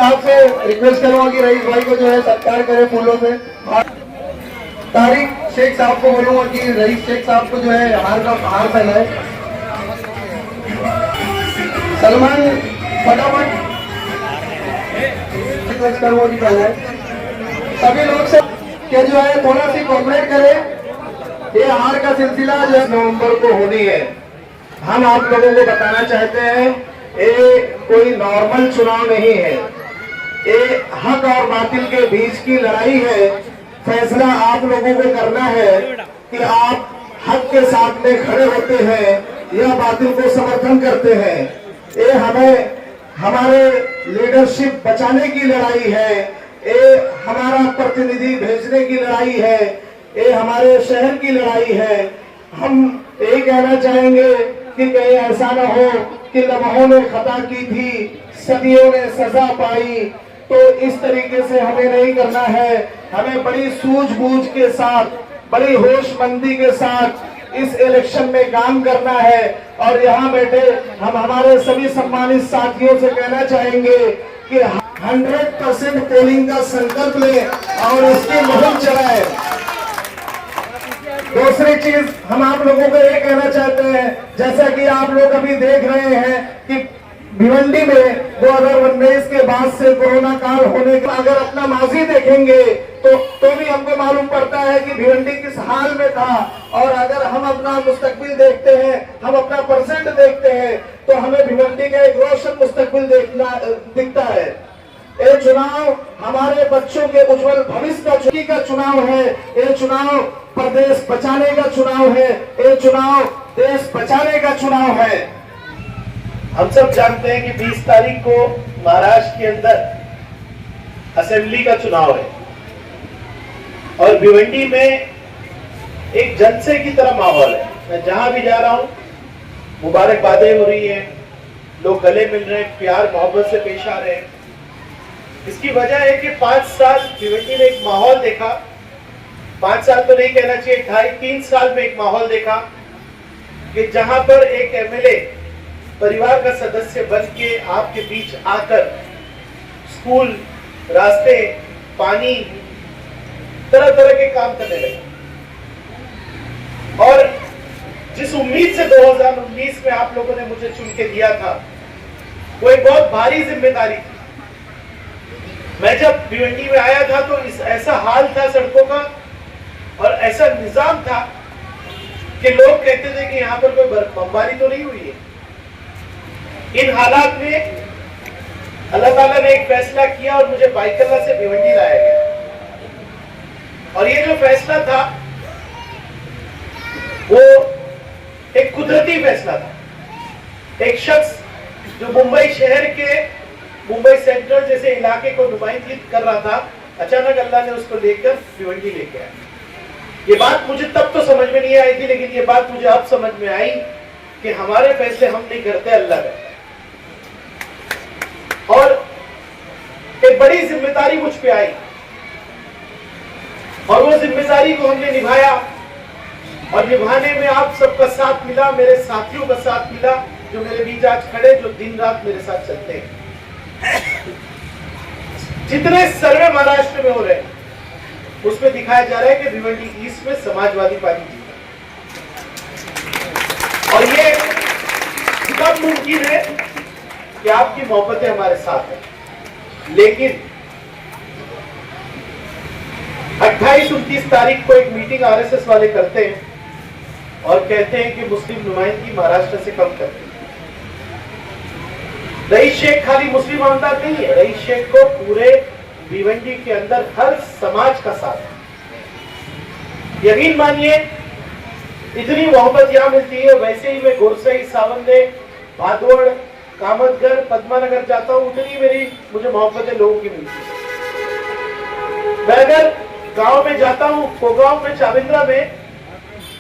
साहब से रिक्वेस्ट करूंगा कि रईस भाई को जो है सत्कार करे फूलों से। तारिक शेख साहब को बोलूंगा कि रईस शेख साहब को जो है हार पहनाए। सलमान फटाफट रिक्वेस्ट करूंगा कि पहनाए। सभी लोग से कि जो है थोड़ा सी कोऑपरेट करें। ये हार का सिलसिला जो है नवंबर को होनी है। हम आप लोगों को बताना चाहते हैं ये कोई नॉर्मल चुनाव नहीं है, ये हक और बातिल के बीच की लड़ाई है। फैसला आप लोगों को करना है कि आप हक के साथ में खड़े होते हैं या बातिल को समर्थन करते हैं। ये हमें हमारे लीडरशिप बचाने की लड़ाई है, ये हमारा प्रतिनिधि भेजने की लड़ाई है, ये हमारे शहर की लड़ाई है। हम यही कहना चाहेंगे कि कहीं ऐसा न हो कि लम्हों ने खता की थी, सदियों ने सजा पाई। तो इस तरीके से हमें नहीं करना है। हमें बड़ी सूझबूझ के साथ, बड़ी होशमंदी के साथ इस इलेक्शन में काम करना है। और यहाँ बैठे हम हमारे सभी सम्मानित साथियों से कहना चाहेंगे कि 100% पोलिंग का संकल्प लें और इसकी मुहिम चलाएं। दूसरी चीज हम आप लोगों को ये कहना चाहते हैं, जैसा कि आप लोग अभी देख रहे हैं कि भिवंडी में 2019 के बाद से कोरोना काल होने का अगर अपना माजी देखेंगे तो भी हमको मालूम पड़ता है कि भिवंडी किस हाल में था। और अगर हम अपना मुस्तकबिल देखते हैं, हम अपना परसेंट देखते हैं, तो हमें भिवंडी का एक रोशन मुस्तकबिल दिखता है। ये चुनाव हमारे बच्चों के उज्जवल भविष्य का चुनाव है। ये चुनाव प्रदेश बचाने का चुनाव है, ये चुनाव देश बचाने का चुनाव है। हम सब जानते हैं कि 20 तारीख को महाराष्ट्र के अंदर असेंबली का चुनाव है और भिवंडी में एक जलसे की तरह माहौल है। मैं जहां भी जा रहा हूं मुबारकबादें हो रही हैं, लोग गले मिल रहे हैं, प्यार मोहब्बत से पेश आ रहे हैं। इसकी वजह है कि 5 साल भिवंडी ने एक माहौल देखा, 5 साल तो नहीं कहना चाहिए, 2.5-3 साल में एक माहौल देखा कि जहां पर एक एमएलए परिवार का सदस्य बन के आपके बीच आकर स्कूल, रास्ते, पानी, तरह तरह के काम करने लगे। और जिस उम्मीद से 2019 में आप लोगों ने मुझे चुन के दिया था, वो एक बहुत भारी जिम्मेदारी थी। मैं जब भिवंडी में आया था तो ऐसा हाल था सड़कों का और ऐसा निजाम था कि लोग कहते थे कि यहाँ पर कोई बमबारी तो नहीं हुई है। इन हालात में अल्लाह ताला ने एक फैसला किया और मुझे बाइकल्ला से भिवंडी लाया गया। और ये जो फैसला था वो एक कुदरती फैसला था। एक शख्स जो मुंबई शहर के मुंबई सेंट्रल जैसे इलाके को नुमाइंदगी कर रहा था, अचानक अल्लाह ने उसको लेकर भिवंडी लेके आया। ये बात मुझे तब तो समझ में नहीं आई थी, लेकिन ये बात मुझे अब समझ में आई कि हमारे फैसले हम नहीं करते, अल्लाह करता है। और एक बड़ी जिम्मेदारी मुझ पे आई और वो जिम्मेदारी को हमने निभाया और निभाने में आप सबका साथ मिला, मेरे साथियों का साथ मिला जो मेरे बीच आज खड़े, जो दिन रात मेरे साथ चलते हैं। जितने सर्वे महाराष्ट्र में हो रहे हैं उसमें दिखाया जा रहा है कि भिवंडी ईस्ट में समाजवादी पार्टी जीता और ये तब मुमकिन है कि आपकी मोहब्बतें हमारे साथ हैं। लेकिन 28-29 तारीख को एक मीटिंग आरएसएस वाले करते हैं और कहते हैं कि मुस्लिम नुमाइंदगी महाराष्ट्र से कम करते हैं। रईस शेख खाली मुस्लिम आमदार नहीं है, रईस शेख को पूरे भिवंडी के अंदर हर समाज का साथ है। यकीन मानिए इतनी मोहब्बत यहां मिलती है। वैसे ही मैं गोरसई, सावंदे, भादोड़, कामतगर, पद्मानगर जाता हूं, उतनी मुझे मोहब्बतें लोगों की मिलती है। मैं अगर गांव में जाता हूं, कोगांव में, चाविंद्रा में,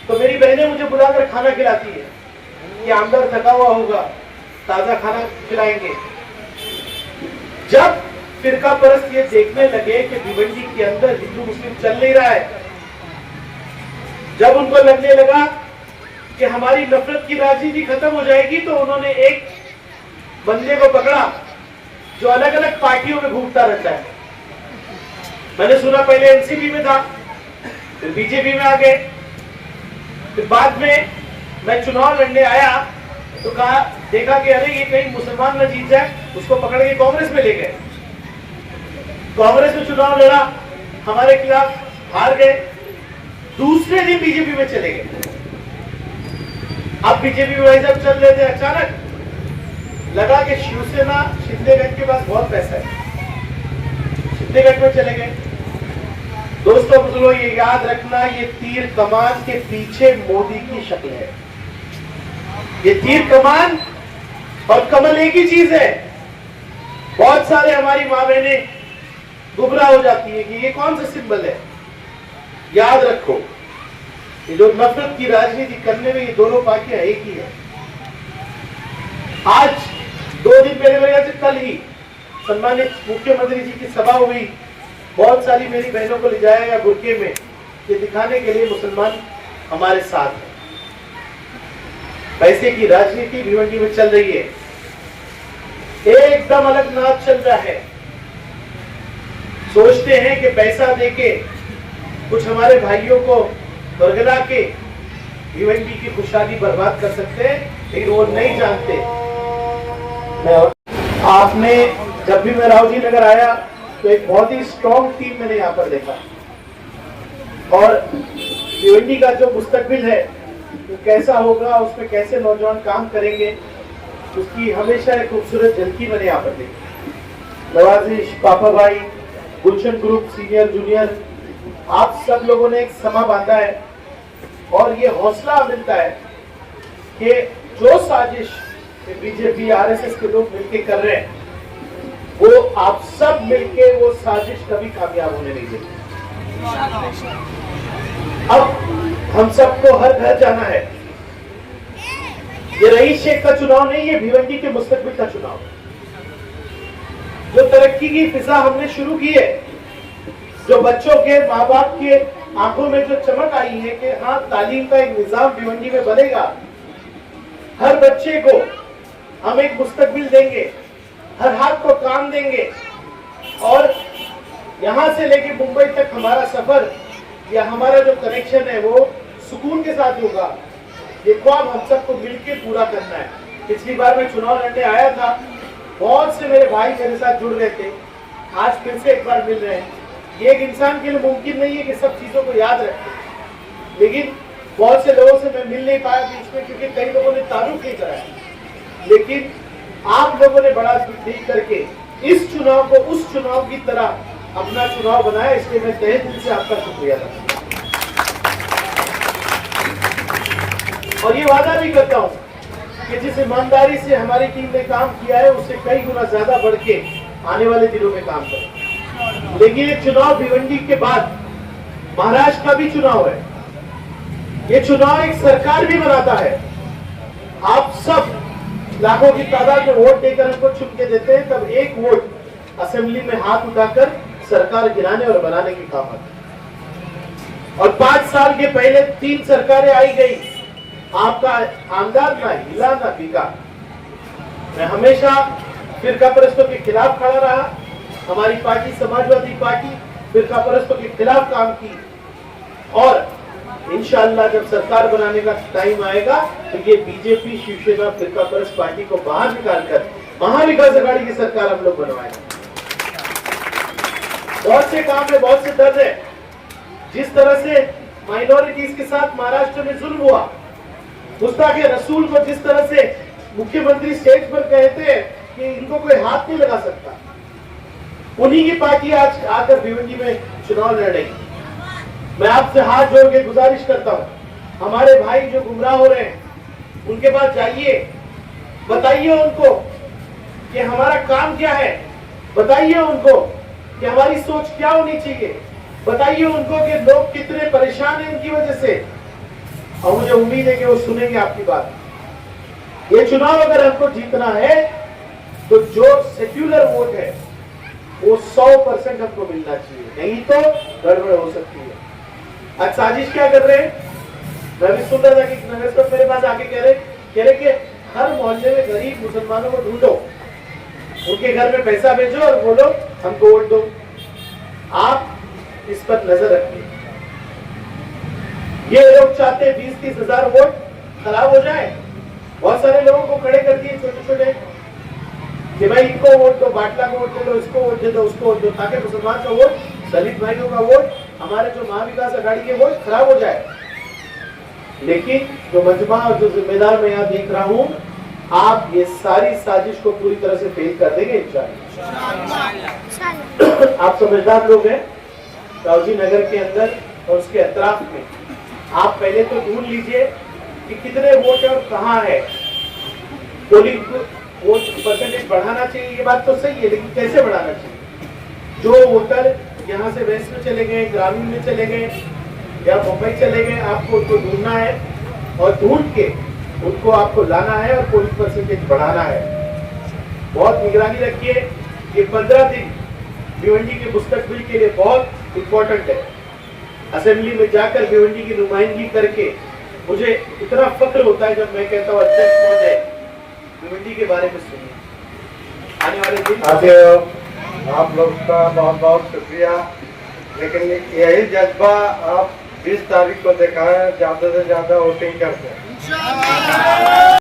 तो मेरी बहनें मुझे बुलाकर खाना खिलाती है कि आमदार थका हुआ होगा, ताजा खाना खिलाएंगे। जब फिरका परस्त ये देखने लगे कि भिवंडी के अंदर हिंदू मुस्लिम चल नहीं रहा है, जब उनको लगने लगा कि हमारी नफरत की राजनीति खत्म हो जाएगी, तो उन्होंने एक बंदे को पकड़ा जो अलग अलग पार्टियों में घूमता रहता है। मैंने सुना पहले एनसीपी में था, फिर बीजेपी में आ गए, फिर बाद में मैं चुनाव लड़ने आया तो कहा, देखा कि अरे ये कहीं मुसलमान न जीत जाए, उसको पकड़ के कांग्रेस में ले गए। कांग्रेस में चुनाव लड़ा, हमारे खिलाफ हार गए, दूसरे दिन बीजेपी में चले गए। अब बीजेपी में जब चल रहे थे, अचानक लगा कि शिवसेना शिंदेगढ़ के पास बहुत पैसा है, शिंदेगढ़ में चले गए। दोस्तों बुजुर्गों, ये याद रखना, ये तीर कमान के पीछे मोदी की शक्ल है। ये तीर कमान और कमल एक ही चीज है। बहुत सारे हमारी माँ बहने गुमराह हो जाती है कि ये कौन सा सिंबल है। याद रखो, ये जो नफरत की राजनीति करने में ये दोनों पार्टियां एक ही है। आज 2 दिन पहले, मेरे ख्याल से कल ही सम्मानित मुख्यमंत्री जी की सभा हुई। बहुत सारी मेरी बहनों को ले जाया गया बुरके में, ये दिखाने के लिए मुसलमान हमारे साथ हैं। पैसे की राजनीति भिवंडी में चल रही है, एकदम अलग नाच चल रहा है। सोचते हैं कि पैसा देके कुछ हमारे भाइयों को बरगला के भिवंडी की खुशहाली बर्बाद कर सकते हैं, लेकिन वो नहीं जानते। आपने जब भी मैं रावजी नगर आया तो एक बहुत ही स्ट्रॉन्ग टीम मैंने यहाँ पर देखा, और भिवंडी का जो मुस्तकबिल है वो कैसा होगा, उसमें कैसे नौजवान काम करेंगे, उसकी हमेशा एक खूबसूरत झलकी मैंने यहाँ पर देखी। नवाजिश, पापा भाई, गुलशन ग्रुप, सीनियर जूनियर, आप सब लोगों ने एक समा बांधा है, और ये हौसला मिलता है कि जो साजिश बीजेपी आरएसएस के लोग मिलकर कर रहे हैं, वो आप सब मिलके वो साजिश कभी कामयाब होने नहीं देगी। अब हम सबको हर घर जाना है। ये रईस शेख का चुनाव नहीं, ये भिवंडी के मुस्तकबिल का चुनाव। जो तरक्की की फिजा हमने शुरू की है, जो बच्चों के माँ बाप के आंखों में जो चमक आई है कि हाँ, तालीम का एक निजाम भिवंडी में बनेगा, हर बच्चे को हम एक मुस्तकबिल देंगे, हर हाथ को काम देंगे, और यहां से लेके मुंबई तक हमारा सफर या हमारा जो कनेक्शन है वो सुकून के साथ होगा। ये ख्वाब हम सबको मिलकर पूरा करना है। पिछली बार मैं चुनाव लड़ने आया था, बहुत से मेरे भाई मेरे साथ जुड़ गए थे, आज फिर से एक बार मिल रहे हैं। ये एक इंसान के लिए मुमकिन नहीं है कि सब चीजों को याद रखे, लेकिन बहुत से लोगों से मैं मिल नहीं पाया बीच में, क्योंकि कई लोगों ने तारुफ नहीं कराया, लेकिन आप लोगों ने बड़ा दिल करके इस चुनाव को उस चुनाव की तरह अपना चुनाव बनाया, इसलिए मैं तहे दिल से आपका शुक्रिया करता हूं। और ये वादा भी करता हूं कि जिस ईमानदारी से हमारी टीम ने काम किया है, उससे कई गुना ज्यादा बढ़ के आने वाले दिनों में काम करें। लेकिन ये चुनाव भिवंडी के बाद महाराष्ट्र का भी चुनाव है। ये चुनाव एक सरकार भी बनाता है। आप सब लाखों की तादाद में वोट देकर हमको चुन के देते हैं, तब एक वोट असेंबली में हाथ उठाकर सरकार गिराने और बनाने की काम आती है। और 5 साल के पहले 3 सरकारें आई गई, आपका आमदार ना हिला ना बिका। मैं हमेशा फिरका परस्तों के खिलाफ खड़ा रहा। हमारी पार्टी समाजवादी पार्टी फिरका परस्तों के खिलाफ काम की, और इंशाअल्लाह जब सरकार बनाने का टाइम आएगा तो ये बीजेपी शिवसेना फिरका परस्त पार्टी को बाहर निकालकर महाविकास अघाड़ी की सरकार हम लोग बनवाएंगे। बहुत से काम है, बहुत से दर्द है। जिस तरह से माइनॉरिटीज के साथ महाराष्ट्र में जुल्म हुआ, मुस्ताके रसूल को जिस तरह से मुख्यमंत्री स्टेज पर कहते हैं कि इनको कोई हाथ नहीं लगा सकता, उन्हीं की पार्टी आज आकर भिवंडी में चुनाव लड़ रही। मैं आपसे हाथ जोड़ के गुजारिश करता हूं, हमारे भाई जो गुमराह हो रहे हैं उनके पास जाइए, बताइए उनको कि हमारा काम क्या है, बताइए उनको कि हमारी सोच क्या होनी चाहिए, बताइए उनको कि लोग कितने परेशान हैं उनकी वजह से, और मुझे उम्मीद है कि वो सुनेंगे आपकी बात। ये चुनाव अगर हमको जीतना है तो जो सेक्युलर वोट है वो 100% हमको मिलना चाहिए, नहीं तो गड़बड़ हो सकती है। आज साजिश क्या कर रहे हैं, मैं भी सुन रहा था कि नगर मेरे पास आके कह रहे कि हर मोहल्ले में गरीब मुसलमानों को ढूंढो, उनके घर में पैसा भेजो और बोलो हमको वोट दो। आप इस पर नजर रखिए। ये लोग चाहते 20-30 हजार वोट खराब हो जाए। बहुत सारे लोगों को खड़े कर दिए छोटे छोटे कि भाई इनको वोट दो, बाटला को वोट दे दो, इसको वोट दे दो, उसको वोट दो, ताकि मुसलमान का वोट, दलित भाइयों का वोट, हमारे जो महाविकास अघाड़ी के वोट खराब हो जाए। लेकिन जो मजमा और जो जिम्मेदार मैं यहाँ देख रहा हूँ, आप ये सारी साजिश को पूरी तरह से फेल कर देंगे इंशाअल्लाह। आप समझदार लोग हैं। रावजी नगर के अंदर और उसके अतराफ में आप पहले तो ढूंढ लीजिए कि कितने वोट है और कहाँ है। पोलिंग वोट परसेंटेज बढ़ाना चाहिए, ये बात तो सही है, लेकिन कैसे बढ़ाना चाहिए? जो वोटर यहाँ से वेस्ट में चले गए, ग्रामीण में चले गए या मुंबई चले गए, आपको उनको ढूंढना है और ढूंढ के उनको आपको लाना है और पोलिंग परसेंटेज बढ़ाना है। बहुत निगरानी रखिए। ये 15 दिन भिवंडी के पुस्तक बिल के लिए बहुत इंपॉर्टेंट है। असेंबली में जाकर भिवंडी की नुमाइंदगी करके मुझे इतना फक्र होता है जब मैं कहता हूँ अध्यक्ष महोदय भिवंडी के बारे में सुनिए। आने वाले दिन आप लोग का बहुत बहुत शुक्रिया। लेकिन यही जज्बा आप 20 तारीख को दिखाएं, ज्यादा से ज्यादा वोटिंग करते हैं।